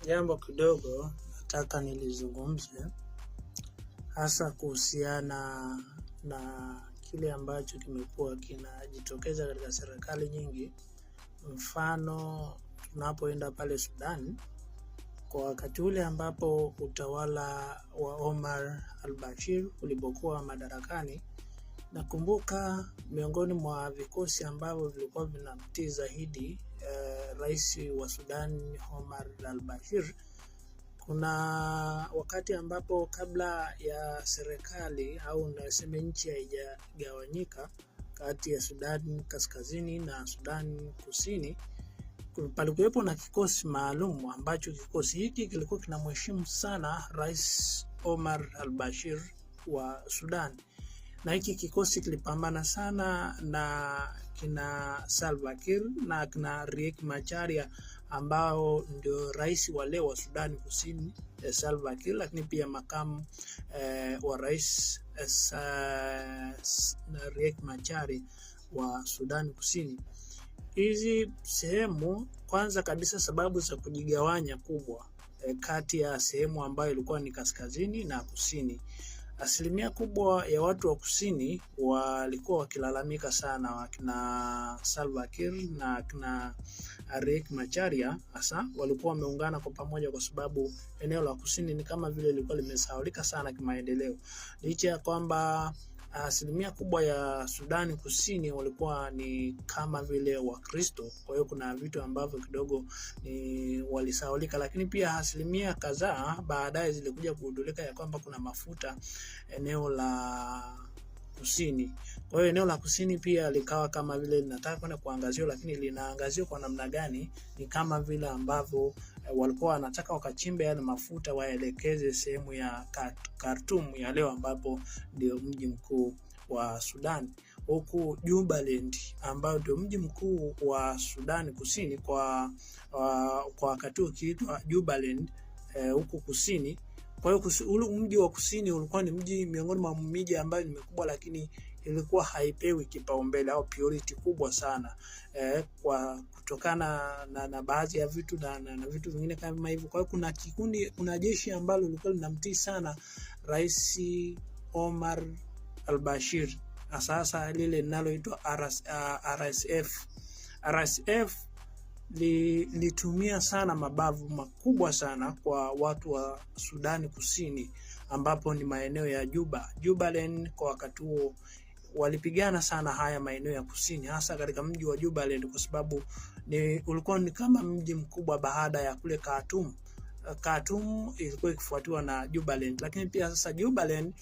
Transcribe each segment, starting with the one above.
Jambo kidogo nataka nilizungumze hasa kuhusiana na kile ambacho kimekuwa kinajitokeza katika serikali nyingi. Mfano, tunapoenda pale Sudan kwa wakati ule ambapo utawala wa Omar al-Bashir ulipokuwa madarakani. Nakumbuka miongoni mwa vikosi ambavyo vilikuwa vinamtii zaidi rais wa Sudan Omar al-Bashir. Kuna wakati ambapo kabla ya serikali au nasema nchi haijagawanyika kati ya Sudan Kaskazini na Sudan Kusini, palikuwepo na kikosi maalum ambacho kikosi hiki kilikuwa kinamheshimu sana Rais Omar al-Bashir wa Sudan. Na hiki kikosi kilipambana sana na kina Salva Kiir na kina Riek Machar ambao ndio rais wa leo wa Sudan Kusini, Salva Kiir, lakini pia makamu wa rais Riek Machar wa Sudan Kusini. Hizi sehemu, kwanza kabisa, sababu za kujigawanya kubwa kati ya sehemu ambayo ilikuwa ni kaskazini na kusini. Asilimia kubwa ya watu wa kusini walikuwa wakilalamika sana, wakina Salva Kiir na kina Riek Machar hasa walikuwa wameungana kwa pamoja, kwa sababu eneo la kusini ni kama vile lilikuwa limesahaulika sana kimaendeleo, licha ya kwamba asilimia kubwa ya Sudani Kusini walikuwa ni kama vile Wakristo. Kwa hiyo kuna vitu ambavyo kidogo ni walisahaulika, lakini pia asilimia kadhaa baadaye zilikuja kugundulika ya kwamba kuna mafuta eneo la kusini. Kwa hiyo eneo la kusini pia likawa kama vile linataka kwenda kuangaziwa, lakini linaangaziwa kwa namna gani? Ni kama vile ambavyo walikuwa wanataka wakachimbe yale mafuta waelekeze sehemu ya Khartoum ya leo, ambapo ndio mji mkuu wa Sudan. Huku Jubaland ambao ndio mji mkuu wa Sudan Kusini kwa wakati ukiitwa Jubaland huku kusini. Kwa hiyo ule mji wa kusini ulikuwa ni mji miongoni mwa miji ambayo ni mikubwa, lakini ilikuwa haipewi kipaumbele au priority kubwa sana kwa kutokana na baadhi ya vitu na vitu vingine kama hivyo. Kwa hiyo kuna jeshi ambalo lilikuwa linamtii sana Rais Omar al-Bashir, sasa lile linaloitwa RSF. RSF litumia sana mabavu makubwa sana kwa watu wa Sudani Kusini, ambapo ni maeneo ya Jubaland. Kwa wakati huo walipigana sana haya maeneo ya kusini, hasa katika mji wa Jubaland, kwa sababu ulikuwa ni kama mji mkubwa baada ya kule Khartoum. Khartoum ilikuwa ikifuatiwa na Jubaland, lakini pia sasa Jubaland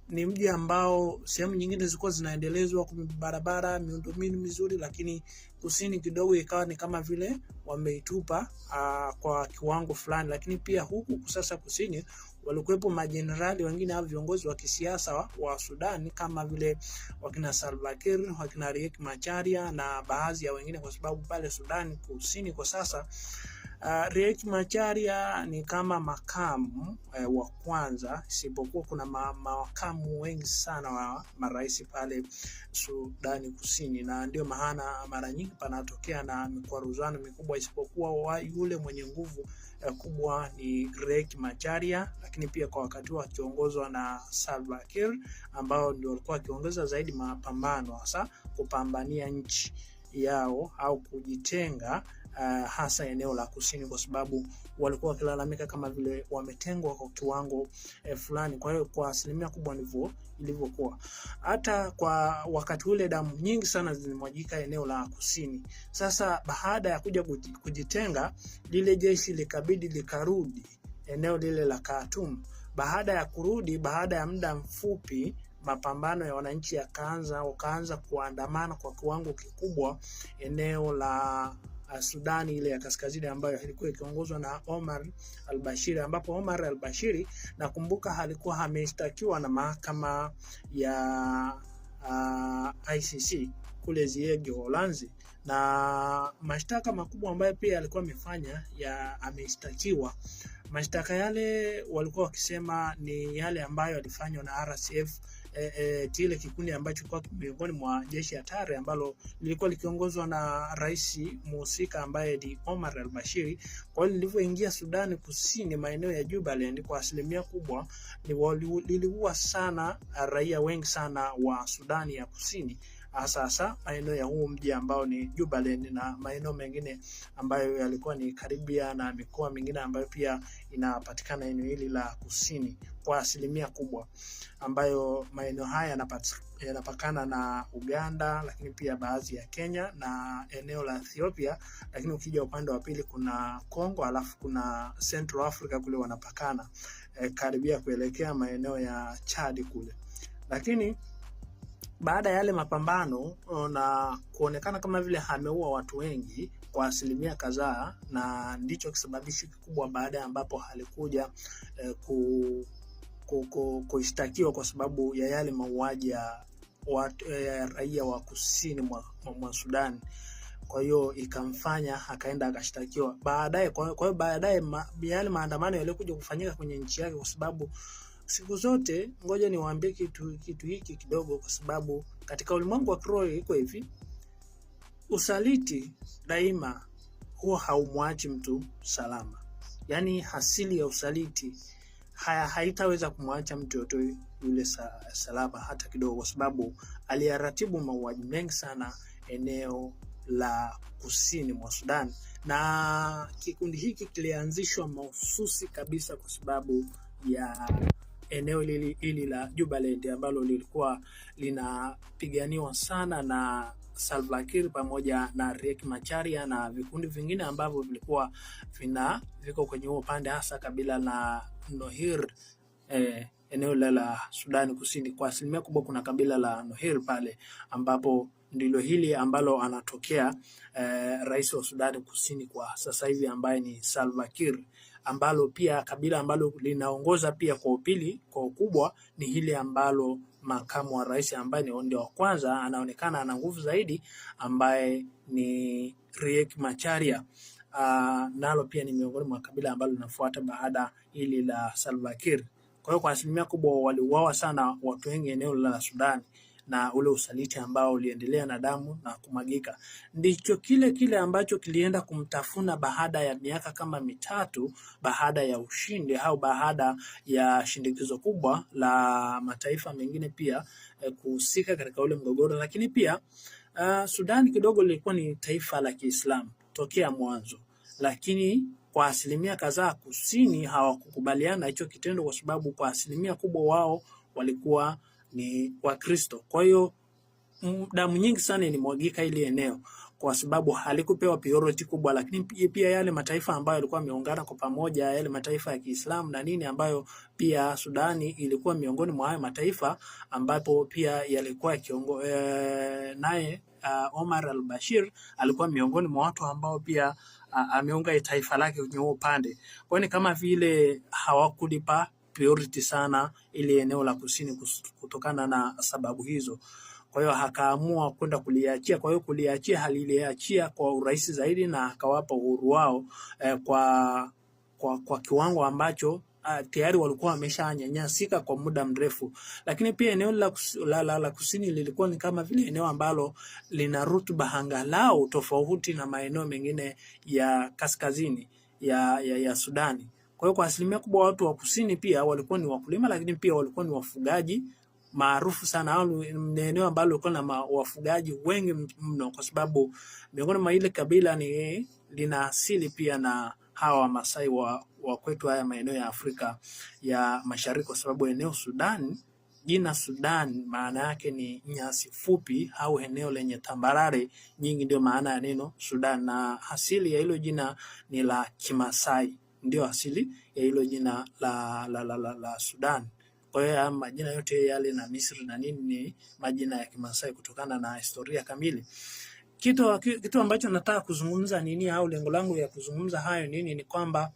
ni mji ambao sehemu nyingine zilikuwa zinaendelezwa kwa barabara, miundombinu mizuri, lakini kusini kidogo ikawa ni kama vile wameitupa kwa kiwango fulani. Lakini pia huku sasa kusini walikuwepo majenerali wengine au viongozi wa kisiasa wa Sudan kama vile wakina Salva Kiir, wakina Riek Machar na baadhi ya wengine, kwa sababu pale Sudan Kusini kwa sasa Riek Machar ni kama makamu wa kwanza, isipokuwa kuna makamu wengi sana wa marais pale Sudani Kusini, na ndio maana mara nyingi panatokea na mikwaruzano mikubwa, isipokuwa yule mwenye nguvu kubwa ni Riek Machar, lakini pia kwa wakati huo akiongozwa na Salva Kiir, ambao ndio walikuwa wakiongeza zaidi mapambano hasa kupambania nchi yao au kujitenga, hasa eneo la kusini, kwa sababu walikuwa wakilalamika kama vile wametengwa kwa kiwango fulani. Kwa hiyo kwa asilimia kubwa ndivyo ilivyokuwa. Hata kwa wakati ule damu nyingi sana zilimwagika eneo la kusini. Sasa baada ya kuja kujitenga, lile jeshi likabidi likarudi eneo lile la Khartoum. Baada ya kurudi, baada ya muda mfupi, mapambano ya wananchi wakaanza kuandamana kwa kiwango kikubwa eneo la Sudani ile ya kaskazini, ambayo ilikuwa ikiongozwa na Omar al-Bashir, ambapo Omar al-Bashir nakumbuka alikuwa ameshtakiwa na mahakama ya ICC kule Hague, Uholanzi, na mashtaka makubwa ambayo pia alikuwa amefanya ameshtakiwa. Mashtaka yale walikuwa wakisema ni yale ambayo alifanywa na RSF kile kikundi ambacho kwa miongoni mwa jeshi hatari ambalo lilikuwa likiongozwa na rais muhusika ambaye ni Omar al-Bashir. Kwa hiyo lilivyoingia Sudani Kusini, maeneo ya Jubaland, kwa asilimia kubwa liliua sana raia wengi sana wa Sudani ya Kusini, hasa maeneo ya huu mji ambao ni Jubaland na maeneo mengine ambayo yalikuwa ni karibia na mikoa mingine ambayo pia inapatikana eneo hili la kusini kwa asilimia kubwa, ambayo maeneo haya yanapakana na Uganda, lakini pia baadhi ya Kenya na eneo la Ethiopia, lakini ukija upande wa pili kuna Kongo, alafu kuna Central Africa kule wanapakana karibia kuelekea maeneo ya Chad kule. Lakini baada ya yale mapambano na kuonekana kama vile ameua watu wengi kwa asilimia kadhaa, na ndicho kisababishi kikubwa baada ya ambapo alikuja kushtakiwa kwa sababu ya yale mauaji ya raia wa kusini mwa Sudan. Kwa hiyo ikamfanya akaenda akashtakiwa baadaye. Kwa hiyo baadaye yale maandamano yaliokuja kufanyika kwenye nchi yake, kwa sababu siku zote, ngoja niwaambie kitu hiki kidogo, kwa sababu katika ulimwengu wa kiroho iko hivi: usaliti daima huwa haumwachi mtu salama. Yaani asili ya usaliti haitaweza kumwacha mtu yote yule salama hata kidogo, kwa sababu aliyaratibu mauaji mengi sana eneo la kusini mwa Sudan, na kikundi hiki kilianzishwa mahususi kabisa kwa sababu ya eneo hili la Jubaland ambalo lilikuwa linapiganiwa sana na Salva Kiir pamoja na Riek Machar na vikundi vingine ambavyo vilikuwa viko kwenye upande, hasa kabila la Nuer. Eneo la Sudan Kusini kwa asilimia kubwa kuna kabila la Nuer pale, ambapo ndilo hili ambalo anatokea rais wa Sudan Kusini kwa sasa hivi ambaye ni Salva Kiir, ambalo pia kabila ambalo linaongoza pia kwa upili kwa ukubwa ni hili ambalo makamu wa rais ambaye ni ndio wa kwanza anaonekana ana nguvu zaidi, ambaye ni Riek Machar. Nalo pia ni miongoni mwa kabila ambalo linafuata baada hili la Salva Kiir. Kwa hiyo kwa asilimia kubwa waliuawa sana watu wengi eneo la Sudan, na ule usaliti ambao uliendelea na damu na kumagika ndicho kile ambacho kilienda kumtafuna baada ya miaka kama mitatu baada ya ushindi au baada ya shindikizo kubwa la mataifa mengine pia kuhusika katika ule mgogoro. Lakini pia Sudan kidogo lilikuwa ni taifa la Kiislamu tokea mwanzo, lakini kwa asilimia kadhaa kusini hawakukubaliana hicho kitendo, kwa sababu kwa asilimia kubwa wao walikuwa ni Wakristo. Kwa hiyo damu nyingi sana ilimwagika ile eneo kwa sababu halikupewa priority kubwa. Lakini pia yale mataifa ambayo yalikuwa yameungana kwa pamoja, yale mataifa ya Kiislamu na nini, ambayo pia Sudani ilikuwa miongoni mwa haya mataifa, ambapo pia yalikuwa naye Omar al-Bashir alikuwa miongoni mwa watu ambao pia ameunga taifa lake kwenye upande. Kwa hiyo kama vile hawakulipa priority sana ile eneo la kusini kutokana na sababu hizo. Kwa hiyo akaamua kwenda kuliachia. Kwa hiyo kuliachia haliliachia kwa urahisi zaidi, na akawapa uhuru wao kwa kiwango ambacho tayari walikuwa wameshanyanyasika kwa muda mrefu. Lakini pia eneo la kusini lilikuwa ni kama vile eneo ambalo lina rutuba angalau tofauti na maeneo mengine ya kaskazini ya Sudani. Kwa hiyo kwa asilimia kubwa watu wa kusini pia walikuwa ni wakulima, lakini pia walikuwa ni wafugaji maarufu sana, au ni eneo ambalo lilikuwa na wafugaji wengi mno, kwa sababu miongoni mwa ile kabila lina asili pia na hawa Masai wa kwetu haya maeneo ya Afrika ya Mashariki, kwa sababu eneo Sudan, jina Sudan maana yake ni nyasi fupi au eneo lenye tambarare nyingi, ndio maana ya neno Sudan, na asili ya hilo jina ni la Kimasai, ndio asili ya hilo jina la Sudan. Kwa hiyo majina yote yale na Misri na nini ni majina ya Kimasai kutokana na historia kamili. Kitu ambacho nataka kuzungumza nini, au lengo langu ya kuzungumza hayo nini, ni kwamba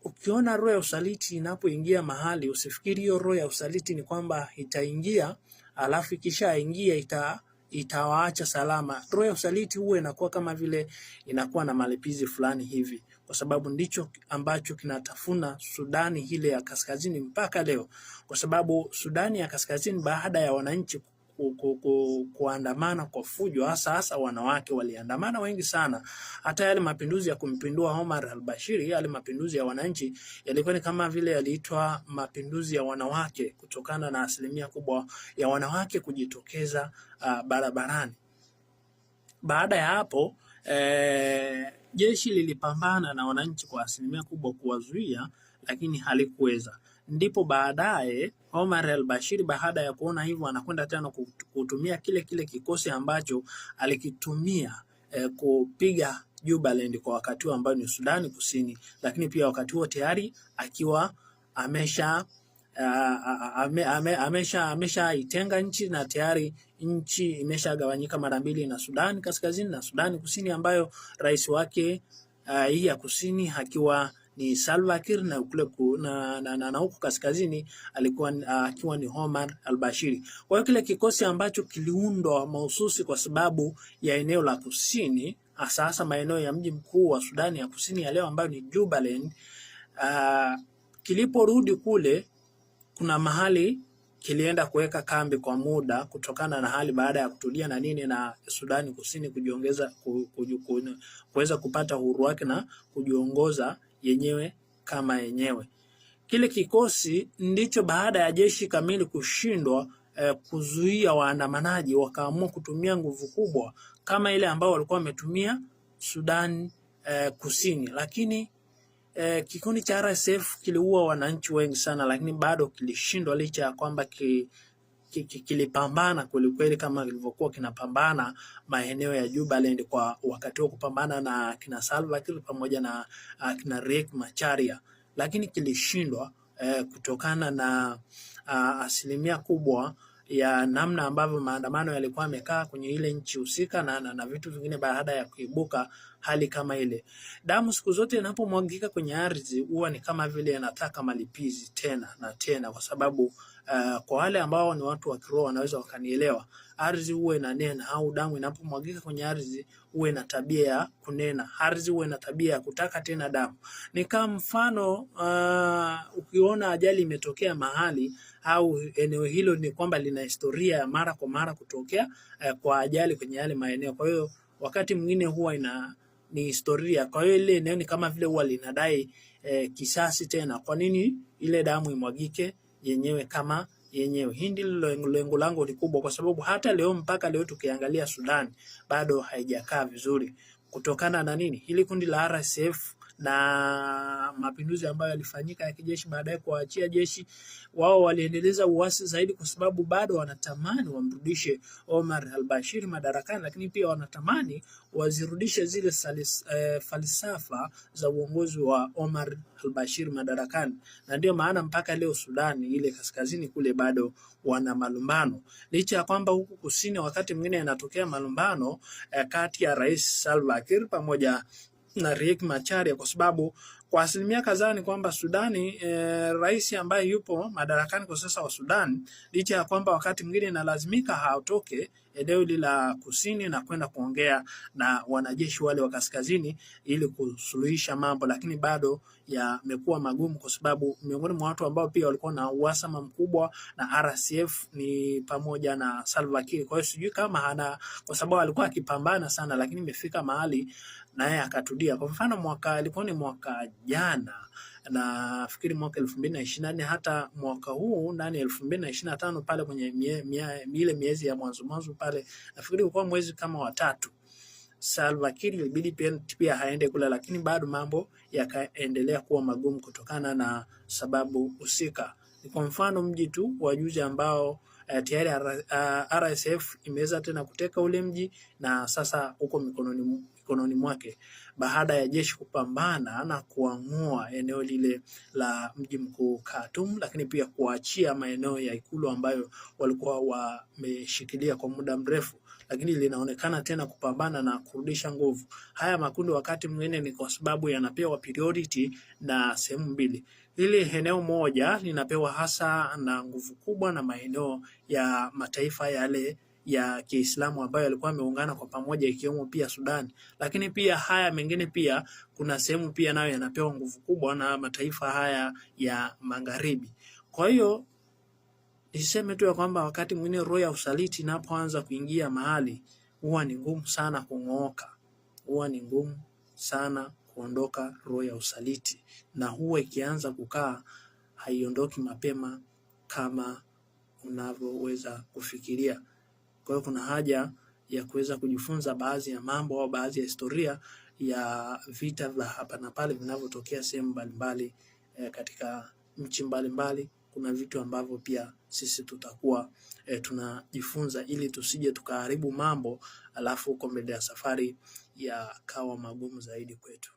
ukiona roho ya usaliti inapoingia mahali, usifikiri hiyo roho ya usaliti ni kwamba itaingia alafu ikishaingia itawaacha salama. Roho ya usaliti huwa inakuwa kama vile inakuwa na malipizi fulani hivi, kwa sababu ndicho ambacho kinatafuna Sudani ile ya Kaskazini mpaka leo, kwa sababu Sudani ya Kaskazini baada ya wananchi kuandamana kwa fujo, hasa wanawake waliandamana wengi sana. Hata yale mapinduzi ya kumpindua Omar al-Bashir, yale mapinduzi ya wananchi yalikuwa ni kama vile yaliitwa mapinduzi ya wanawake, kutokana na asilimia kubwa ya wanawake kujitokeza barabarani. Baada ya hapo jeshi lilipambana na wananchi kwa asilimia kubwa kuwazuia, lakini halikuweza. Ndipo baadaye Omar al-Bashir baada ya kuona hivyo anakwenda tena kutumia kile kikosi ambacho alikitumia kupiga Jubaland kwa wakati huo ambao ni Sudani Kusini, lakini pia wakati huo tayari akiwa amesha itenga nchi, na tayari nchi imeshagawanyika mara mbili, na Sudani Kaskazini na Sudani Kusini, ambayo rais wake hii ya kusini akiwa ni Salva Kiir na huko kaskazini alikuwa akiwa ni Omar al-Bashir. Kwa hiyo kile kikosi ambacho kiliundwa mahususi kwa sababu ya eneo la kusini, hasa maeneo ya mji mkuu wa Sudani ya Kusini ya leo ambayo ni Jubaland, kiliporudi kule, kuna mahali kilienda kuweka kambi kwa muda kutokana na hali baada ya kutulia na nini, na Sudani Kusini kujiongeza kuweza kupata uhuru wake na kujiongoza yenyewe kama yenyewe. Kile kikosi ndicho baada ya jeshi kamili kushindwa kuzuia waandamanaji, wakaamua kutumia nguvu kubwa kama ile ambao walikuwa wametumia Sudan Kusini, lakini kikundi cha RSF kiliua wananchi wengi sana, lakini bado kilishindwa, licha ya kwamba kilipambana kweli kama kilivyokuwa kinapambana maeneo ya Jubaland kwa wakati huo, kupambana na kina Salva Kiir pamoja na kina Riek Machar, lakini kilishindwa kutokana na asilimia kubwa ya namna ambavyo maandamano yalikuwa yamekaa kwenye ile nchi husika na vitu vingine. Baada ya kuibuka hali kama ile, damu siku zote inapomwagika kwenye ardhi huwa ni kama vile yanataka malipizi tena na tena, kwa sababu kwa wale ambao ni watu wa kiroho wanaweza wakanielewa, ardhi huwa inanena, au damu inapomwagika kwenye ardhi huwa ina tabia ya kunena. Ardhi huwa ina tabia ya kutaka tena damu. Ni kama mfano ukiona ajali imetokea mahali au eneo hilo, ni kwamba lina historia ya mara kwa mara kutokea kwa ajali kwenye yale maeneo. Kwa hiyo wakati mwingine huwa ni historia. Kwa hiyo ile eneo ni kama vile huwa linadai kisasi tena. Kwa nini ile damu imwagike yenyewe kama yenyewe? Hii ndilo lengo langu likubwa, kwa sababu hata leo mpaka leo tukiangalia Sudan bado haijakaa vizuri kutokana na nini? Hili kundi la RSF na mapinduzi ambayo yalifanyika ya kijeshi baadaye kuachia jeshi, wao waliendeleza uasi zaidi, kwa sababu bado wanatamani wamrudishe Omar al-Bashir madarakani, lakini pia wanatamani wazirudishe zile falsafa za uongozi wa Omar al-Bashir madarakani. Na ndio maana mpaka leo Sudani ile kaskazini kule bado wana malumbano, licha ya kwamba huku kusini wakati mwingine yanatokea malumbano kati ya Rais Salva Kiir pamoja na Riek Machar, kwa sababu kwa asilimia kadhaa ni kwamba Sudani rais ambaye yupo madarakani kwa sasa wa Sudan, licha ya kwamba wakati mwingine inalazimika haotoke eneo la kusini na kwenda kuongea na wanajeshi wale wa kaskazini ili kusuluhisha mambo, lakini bado yamekuwa magumu, kwa sababu miongoni mwa watu ambao pia walikuwa na uhasama mkubwa na RSF ni pamoja na Salva Kiir. Kwa hiyo sijui kama kwa sababu alikuwa akipambana sana, lakini imefika mahali naye akatulia. Kwa mfano ilikuwa ni mwaka jana, na fikiri mwaka 2024, hata mwaka huu ndani 2025 pale kwenye ile miezi ya mwanzo pale, nafikiri kwa mwezi kama wa 3, Salva Kiir ilibidi pia haende kula, lakini bado mambo yakaendelea kuwa magumu kutokana na sababu husika. Kwa mfano mji tu wa juzi ambao tayari RSF imeweza tena kuteka ule mji, na sasa uko mikononi mwake baada ya jeshi kupambana na kuamua eneo lile la mji mkuu Khartoum, lakini pia kuachia maeneo ya ikulu ambayo walikuwa wameshikilia kwa muda mrefu, lakini linaonekana tena kupambana na kurudisha nguvu. Haya makundi wakati mwingine ni kwa sababu yanapewa priority na sehemu mbili. Ile eneo moja linapewa hasa na nguvu kubwa na maeneo ya mataifa yale ya Kiislamu ambayo yalikuwa yameungana kwa pamoja, ikiwemo pia Sudan. Lakini pia haya mengine pia kuna sehemu pia nayo yanapewa nguvu kubwa na mataifa haya ya magharibi. Kwa hiyo niseme tu ya kwamba wakati mwingine roho ya usaliti inapoanza kuingia mahali, huwa ni ngumu sana kung'ooka, huwa ni ngumu sana kuondoka roho ya usaliti, na huwa ikianza kukaa haiondoki mapema kama unavyoweza kufikiria. Kwa hiyo kuna haja ya kuweza kujifunza baadhi ya mambo au baadhi ya historia ya vita vya hapa na pale vinavyotokea sehemu mbalimbali katika nchi mbalimbali. Kuna vitu ambavyo pia sisi tutakuwa tunajifunza ili tusije tukaharibu mambo alafu huko mbele ya safari yakawa magumu zaidi kwetu.